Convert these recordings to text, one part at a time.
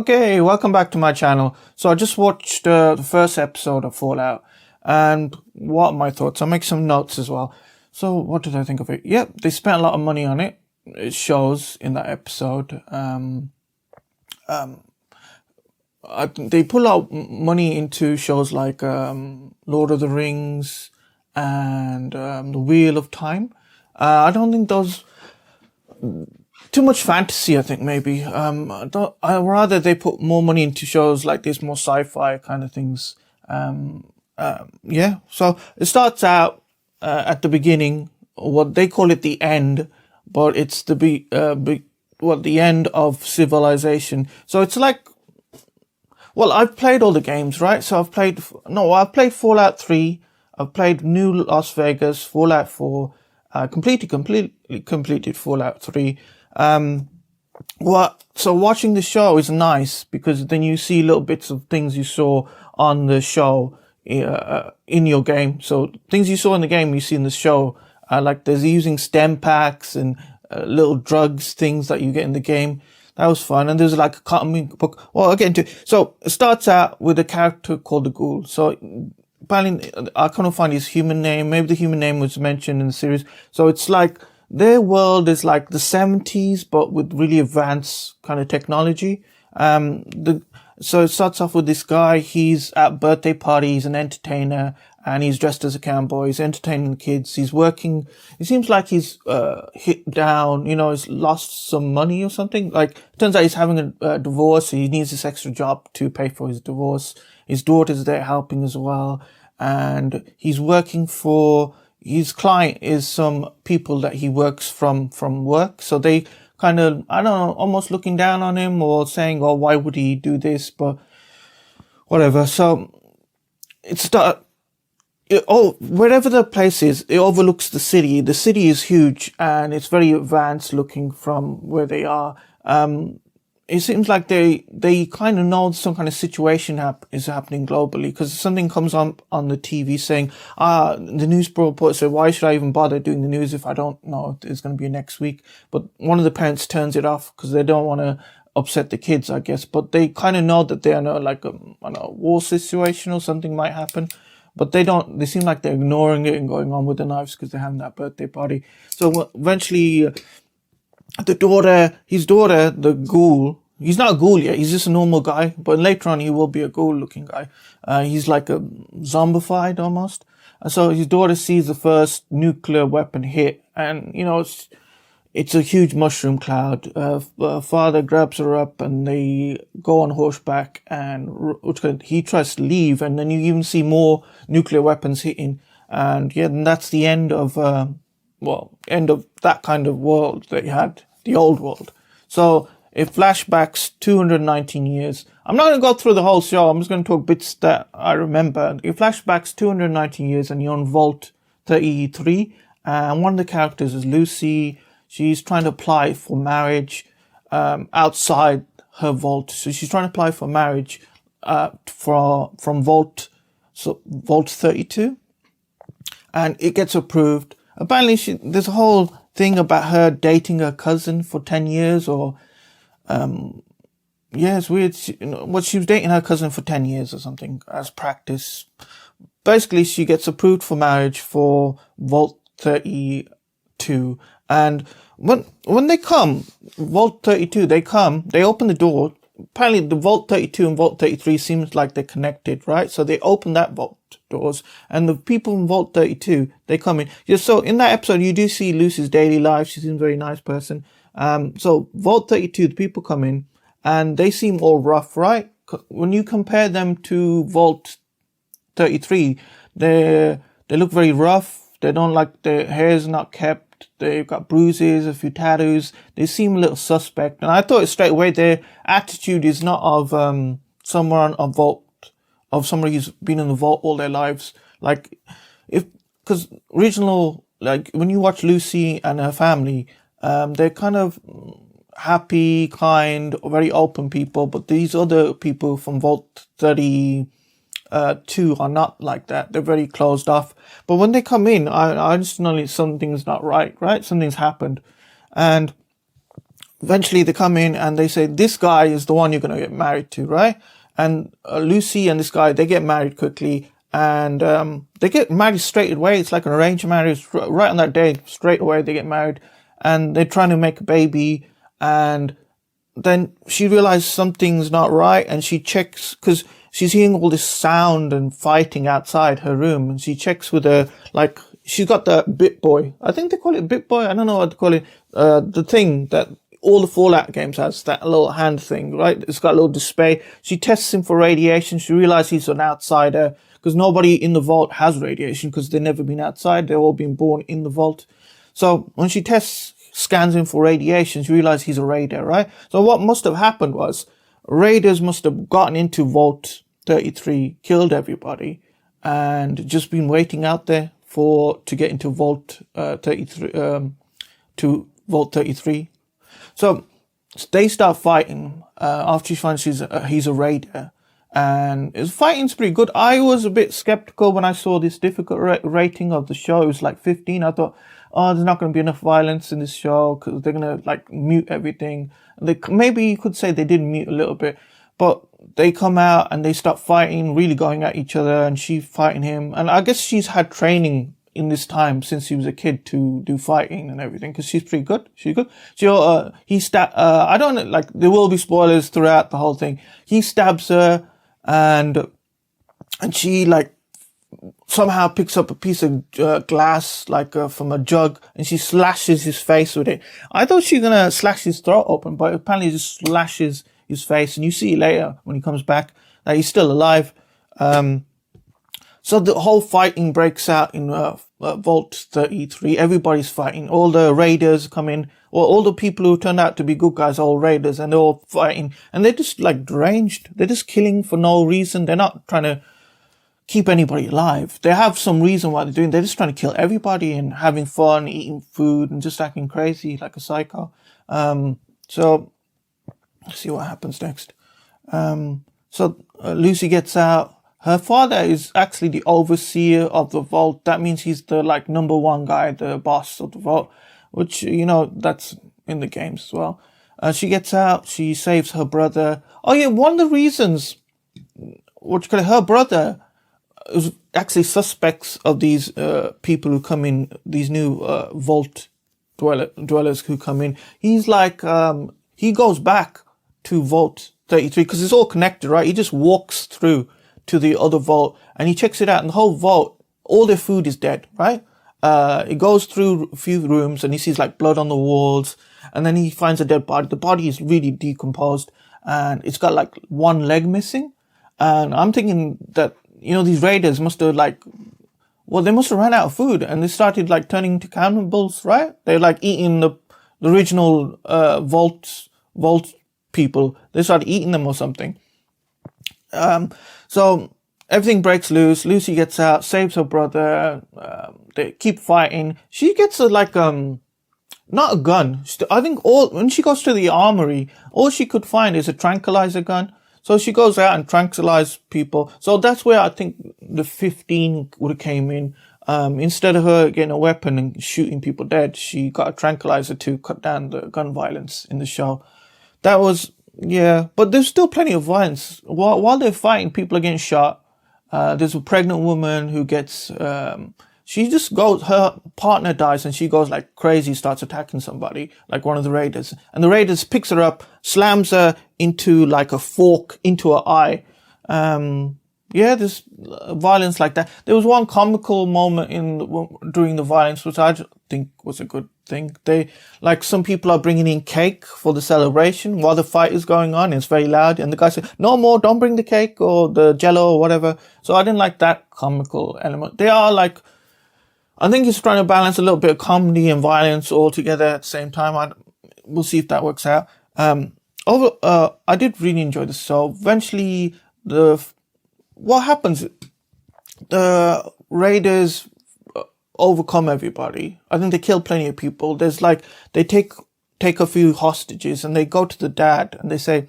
Okay, welcome back to my channel. So I just watched the first episode of Fallout, and what are my thoughts? I'll make some notes as well. So what did I think of it? Yep, they spent a lot of money on it. It shows in that episode. They pull out money into shows like Lord of the Rings and The Wheel of Time. I don't think those... Too much fantasy, I think, maybe. I rather they put more money into shows like this, more sci-fi kind of things. Yeah, so it starts out at the beginning, what they call it the end, but it's the end of civilization. So it's like, well, I've played all the games, right? So I've played Fallout 3, I've played New Las Vegas, Fallout 4, completed Fallout 3. So watching the show is nice because then you see little bits of things you saw on the show in your game. So things you saw in the game, you see in the show. Like there's using stem packs and little drugs, things that you get in the game. That was fun. And there's like a comic book. Well, I'll get into it. So it starts out with a character called the Ghoul. So apparently I couldn't find his human name. Maybe the human name was mentioned in the series. So it's like their world is like the 70s, but with really advanced kind of technology. So it starts off with this guy. He's at birthday party. He's an entertainer and he's dressed as a cowboy. He's entertaining the kids. He's working. It seems like he's, hit down, he's lost some money or something. Like, it turns out he's having a divorce. So he needs this extra job to pay for his divorce. His daughter's there helping as well. And he's working for, his client is some people that he works from work. So they kind of, I don't know, almost looking down on him or saying, oh, why would he do this? But whatever. So wherever the place is, it overlooks the city. The city is huge and it's very advanced looking from where they are. It seems like they kind of know some kind of situation is happening globally because something comes on the TV saying, the news report said, why should I even bother doing the news if I don't know if it's going to be next week? But one of the parents turns it off because they don't want to upset the kids, I guess. But they kind of know that they're in a war situation or something might happen. But they seem like they're ignoring it and going on with their lives because they're having that birthday party. So eventually, his daughter, the Ghoul, he's not a ghoul yet, he's just a normal guy, but later on he will be a ghoul looking guy. He's like a zombified almost. And so his daughter sees the first nuclear weapon hit and, it's a huge mushroom cloud. Father grabs her up and they go on horseback and he tries to leave and then you even see more nuclear weapons hitting. And yeah, and that's the end of, end of that kind of world that you had, the old world. So it flashbacks 219 years. I'm not going to go through the whole show. I'm just going to talk bits that I remember. It flashbacks 219 years and you're on Vault 33. And one of the characters is Lucy. She's trying to apply for marriage outside her vault. So she's trying to apply for marriage from Vault 32. And it gets approved. Apparently there's a whole thing about her dating her cousin for 10 years or it's weird. She was dating her cousin for 10 years or something as practice. Basically, she gets approved for marriage for Vault 32. And when they come, Vault 32, they open the door. Apparently the Vault 32 and Vault 33 seems like they're connected, right? So they open that vault doors and the people in Vault 32, they come in. Yeah, so in that episode, you do see Lucy's daily life. She seems a very nice person. So Vault 32, the people come in and they seem all rough, right? When you compare them to Vault 33, they look very rough. They don't like their hair's not kept. They've got bruises, a few tattoos. They seem a little suspect. And I thought straight away their attitude is not of someone on a vault, of somebody who's been in the vault all their lives. Like, because original, like when you watch Lucy and her family, they're kind of happy, kind, very open people. But these other people from Vault 32 are not like that. They're very closed off. But when they come in, I just know something's not right? Something's happened. And eventually they come in and they say, this guy is the one you're going to get married to, right? And Lucy and this guy, they get married quickly, and they get married straight away. It's like an arranged marriage. Right on that day, straight away they get married, and they're trying to make a baby. And then she realizes something's not right, and she checks, because she's hearing all this sound and fighting outside her room, and she checks with she's got the Bit Boy. I think they call it Bit Boy. I don't know what to call it. The thing that all the Fallout games has, that little hand thing, right? It's got a little display. She tests him for radiation. She realizes he's an outsider, because nobody in the vault has radiation, because they've never been outside. They've all been born in the vault. So when she scans him for radiation, she realizes he's a raider, right? So what must have happened was, raiders must have gotten into Vault 33, killed everybody, and just been waiting out there to get into Vault 33, to Vault 33. So they start fighting after she finds he's a raider, and his fighting's pretty good. I was a bit skeptical when I saw this difficult rating of the show. It was like 15. I thought, oh, there's not going to be enough violence in this show, because they're going to mute everything. Maybe you could say they did mute a little bit, but they come out and they start fighting, really going at each other, and she fighting him. And I guess she's had training in this time since she was a kid to do fighting and everything, because she's pretty good. She's good. I don't know, there will be spoilers throughout the whole thing. He stabs her, and she somehow picks up a piece of glass, from a jug, and she slashes his face with it. I thought she was gonna slash his throat open, but apparently just slashes his face, and you see later when he comes back that he's still alive. So the whole fighting breaks out in Vault 33. Everybody's fighting. All the raiders come in, or all the people who turned out to be good guys are all raiders, and they're all fighting. And they're just deranged. They're just killing for no reason. They're not trying to keep anybody alive. They have some reason why they're doing. They're just trying to kill everybody and having fun, eating food, and just acting crazy like a psycho. So let's see what happens next. Lucy gets out. Her father is actually the overseer of the vault. That means he's the number one guy, the boss of the vault, which, that's in the games as well. She gets out. She saves her brother. Oh yeah, one of the reasons, her brother is actually suspects of these people who come in, these new vault dwellers who come in. He's he goes back to Vault 33 because it's all connected, right? He just walks through to the other vault and he checks it out, and the whole vault, all their food is dead, right? He goes through a few rooms and he sees blood on the walls, and then he finds a dead body. The body is really decomposed and it's got one leg missing. And I'm thinking that, these raiders must have they must have ran out of food, and they started turning into cannibals, right? They're eating the original vault people. They started eating them or something. So everything breaks loose. Lucy gets out, saves her brother. They keep fighting. She gets not a gun. I think when she goes to the armory, all she could find is a tranquilizer gun. So she goes out and tranquilizes people. So that's where I think the 15 would have came in. Instead of her getting a weapon and shooting people dead, she got a tranquilizer to cut down the gun violence in the show. That was, yeah, but there's still plenty of violence. While they're fighting, people are getting shot. There's a pregnant woman who gets, she just goes, her partner dies and she goes crazy, starts attacking somebody, one of the raiders. And the raiders picks her up, slams her into a fork into her eye. Yeah, there's violence like that. There was one comical moment during the violence, which I think was a good thing. Some people are bringing in cake for the celebration while the fight is going on. It's very loud. And the guy said, no more, don't bring the cake or the jello or whatever. So I didn't like that comical element. They are I think he's trying to balance a little bit of comedy and violence all together at the same time. We'll see if that works out. I did really enjoy this. So eventually what happens? The raiders overcome everybody. I think they kill plenty of people. There's they take a few hostages and they go to the dad and they say,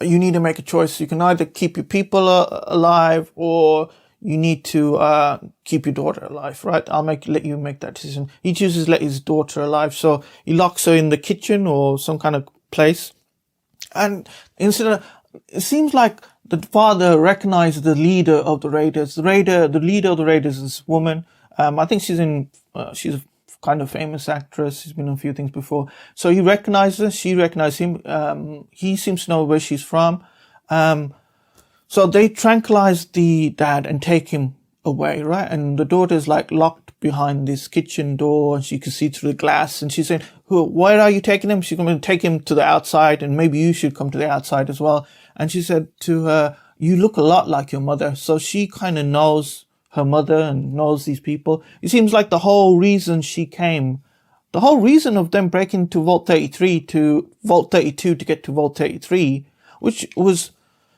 you need to make a choice. You can either keep your people alive or you need to keep your daughter alive, right? Let you make that decision. He chooses to let his daughter alive, so he locks her in the kitchen or some kind of place. And it seems like the father recognized the leader of the raiders. The leader of the raiders is this woman. I think she's a kind of famous actress. She's been in a few things before. So he recognizes her. She recognizes him. He seems to know where she's from. So they tranquilize the dad and take him away, right? And the daughter's like locked behind this kitchen door, and she can see through the glass. And she's saying, where are you taking him? She's going to take him to the outside, and maybe you should come to the outside as well. And she said to her, you look a lot like your mother. So she kind of knows her mother and knows these people. It seems like the whole reason she came, the whole reason of them breaking to Vault 33 to Vault 32 to get to Vault 33,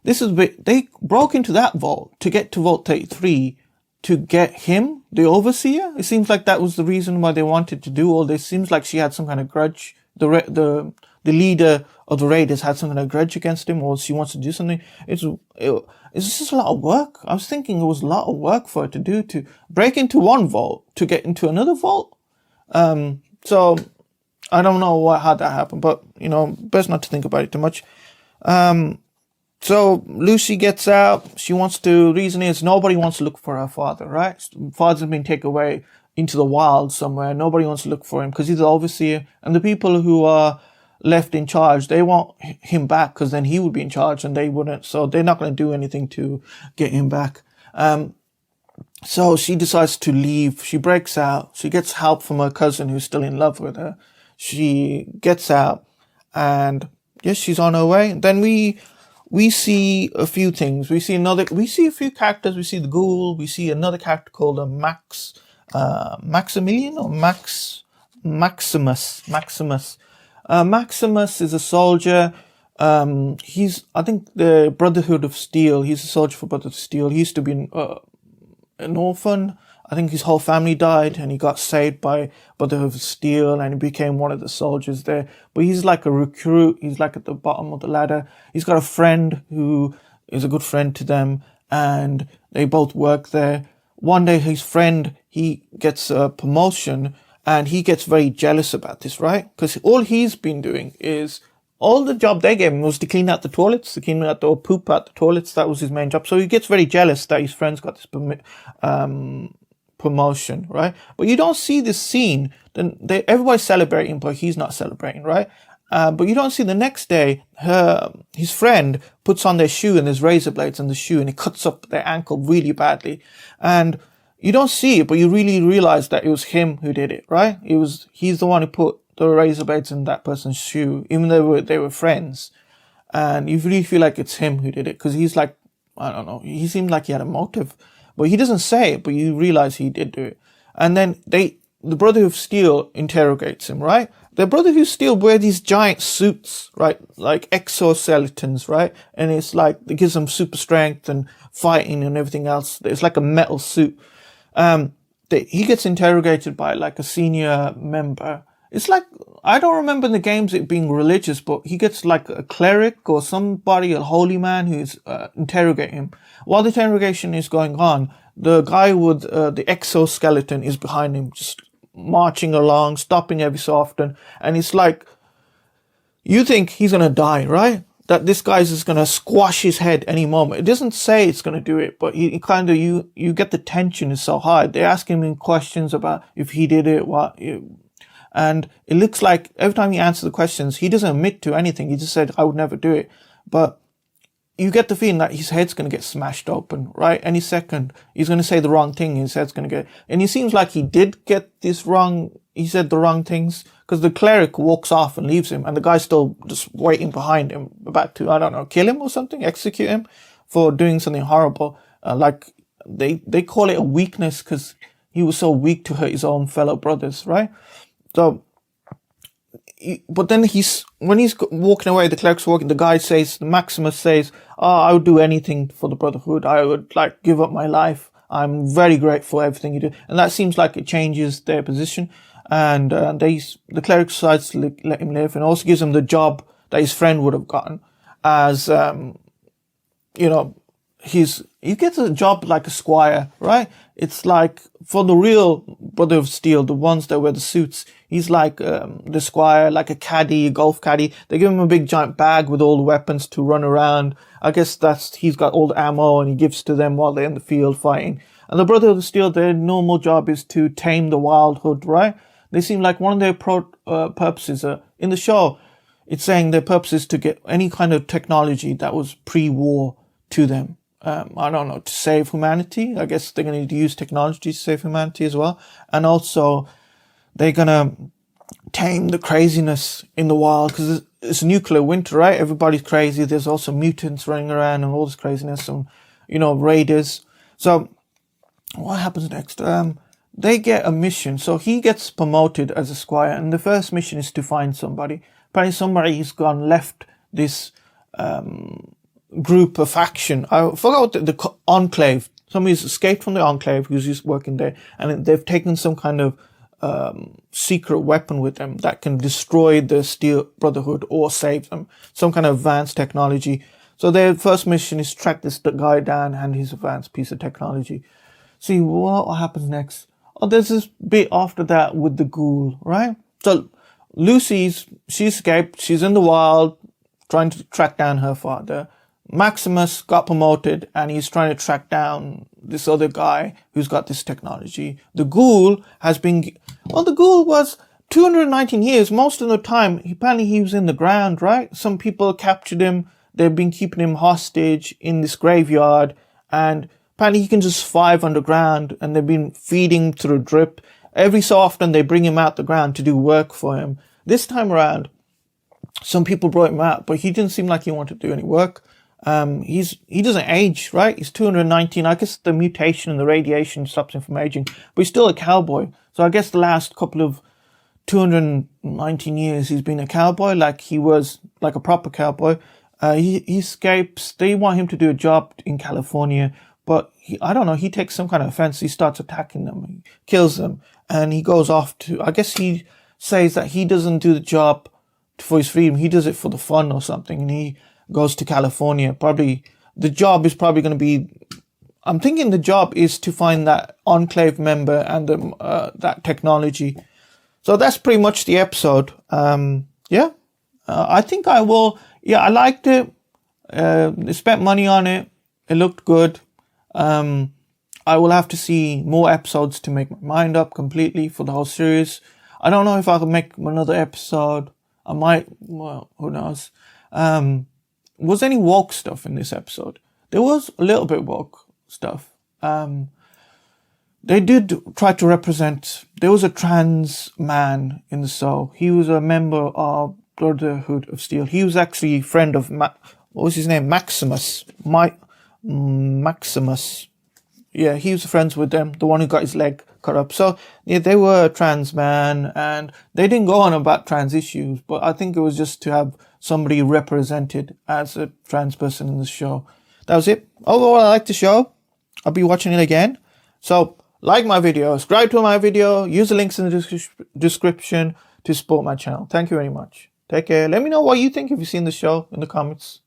they broke into that vault to get to Vault 33 to get him, the overseer. It seems like that was the reason why they wanted to do all this. Seems like she had some kind of grudge. The leader of the raiders had some kind of grudge against him, or she wants to do something. It's just a lot of work. I was thinking it was a lot of work for her to do, to break into one vault to get into another vault. So I don't know how that happened, but best not to think about it too much. So Lucy gets out. Reason is nobody wants to look for her father, right? Father's been taken away into the wild somewhere. Nobody wants to look for him because he's the overseer. And the people who are left in charge, they want him back because then he would be in charge and they wouldn't. So they're not going to do anything to get him back. So she decides to leave. She breaks out. She gets help from her cousin who's still in love with her. She gets out and yes, she's on her way. Then we see a few things. We see a few characters. We see the ghoul. We see another character called Maximilian or Maximus. Maximus is a soldier. He's, I think, the Brotherhood of Steel. He's a soldier for Brotherhood of Steel. He used to be an orphan. I think his whole family died and he got saved by Brotherhood of Steel and he became one of the soldiers there. But he's like a recruit. He's like at the bottom of the ladder. He's got a friend who is a good friend to them and they both work there. One day his friend, he gets a promotion and he gets very jealous about this, right? Because all he's been doing is, all the job they gave him was to clean out the toilets, to clean out the poop out the toilets. That was his main job. So he gets very jealous that his friend's got this promotion, right? But you don't see this scene. Then everybody's celebrating, but he's not celebrating, right? But you don't see the next day, his friend puts on their shoe and there's razor blades on the shoe and it cuts up their ankle really badly. And you don't see it, but you really realize that it was him who did it, right? He's the one who put the razor blades in that person's shoe, even though they were friends. And you really feel like it's him who did it, because he's like, I don't know, he seemed like he had a motive. But he doesn't say it, but you realize he did do it. And then the Brotherhood of Steel interrogates him, right? The Brotherhood of Steel wear these giant suits, right? Like exoskeletons, right? And it's like, it gives them super strength and fighting and everything else. It's like a metal suit. He gets interrogated by like a senior member. It's like, I don't remember in the games it being religious, but he gets like a cleric or somebody, a holy man who's interrogating him. While the interrogation is going on, the guy with the exoskeleton is behind him, just marching along, stopping every so often. And it's like, you think he's going to die, right? That this guy's just going to squash his head any moment. It doesn't say it's going to do it, but you get the tension is so high. They're asking him questions about if he did it, and it looks like every time he answers the questions, he doesn't admit to anything. He just said, I would never do it. But you get the feeling that his head's going to get smashed open, right? Any second, he's going to say the wrong thing. His head's going to get, and it seems like he did get this wrong. He said the wrong things because the cleric walks off and leaves him and the guy's still just waiting behind him, about to, I don't know, kill him or something, execute him for doing something horrible. Like they call it a weakness because he was so weak to hurt his own fellow brothers, right? So, but then when he's walking away, the cleric's walking, Maximus says, I would do anything for the Brotherhood. I would like give up my life. I'm very grateful for everything you do. And that seems like it changes their position. And, the cleric decides to let him live and also gives him the job that his friend would have gotten as, he gets a job like a squire, right? It's like for the real Brother of Steel, the ones that wear the suits, he's like the squire, like a caddy, a golf caddy. They give him a big giant bag with all the weapons to run around. I guess he's got all the ammo and he gives to them while they're in the field fighting. And the Brother of Steel, their normal job is to tame the wild hood, right? They seem like one of their purposes in the show. It's saying their purpose is to get any kind of technology that was pre-war to them. I don't know, to save humanity. I guess they're going to use technology to save humanity as well. And also, they're going to tame the craziness in the wild because it's nuclear winter, right? Everybody's crazy. There's also mutants running around and all this craziness and, raiders. So, what happens next? They get a mission. So, he gets promoted as a squire and the first mission is to find somebody. Apparently, somebody's gone left this group, a faction. I forgot the enclave. Somebody's escaped from the enclave who's just working there, and they've taken some kind of secret weapon with them that can destroy the Steel Brotherhood or save them. Some kind of advanced technology. So their first mission is track this guy down and his advanced piece of technology. See what happens next. Oh, there's this bit after that with the ghoul, right? So she escaped. She's in the wild trying to track down her father. Maximus got promoted and he's trying to track down this other guy who's got this technology. The ghoul the ghoul was 219 years. Most of the time, apparently he was in the ground, right? Some people captured him. They've been keeping him hostage in this graveyard and apparently he can just survive underground and they've been feeding through drip. Every so often they bring him out the ground to do work for him. This time around, some people brought him out, but he didn't seem like he wanted to do any work. He doesn't age, right? He's 219. I guess the mutation and the radiation stops him from aging, but he's still a cowboy. So I guess the last couple of 219 years he's been a cowboy, like he was like a proper cowboy. He escapes. They want him to do a job in California, but I don't know, he takes some kind of offense. He starts attacking them, he kills them, and he goes off I guess he says that he doesn't do the job for his freedom. He does it for the fun or something, and he goes to California. Probably the job is probably going to be, I'm thinking the job is to find that enclave member and that technology. So that's pretty much the episode. I think I will. Yeah, I liked it. I spent money on it. It looked good. I will have to see more episodes to make my mind up completely for the whole series. I don't know if I can make another episode. I might. Well, who knows? Was any woke stuff in this episode? There was a little bit woke stuff. They did try to represent, there was a trans man in the show. He was a member of Brotherhood of Steel. He was actually a friend of, what was his name? Maximus. Maximus. Yeah, he was friends with them, the one who got his leg cut up. So, yeah, they were a trans man, and they didn't go on about trans issues, but I think it was just to have somebody represented as a trans person in the show. That was it. Overall, I like the show. I'll be watching it again. So, like my video, subscribe to my video, use the links in the description to support my channel. Thank you very much. Take care. Let me know what you think if you've seen the show in the comments.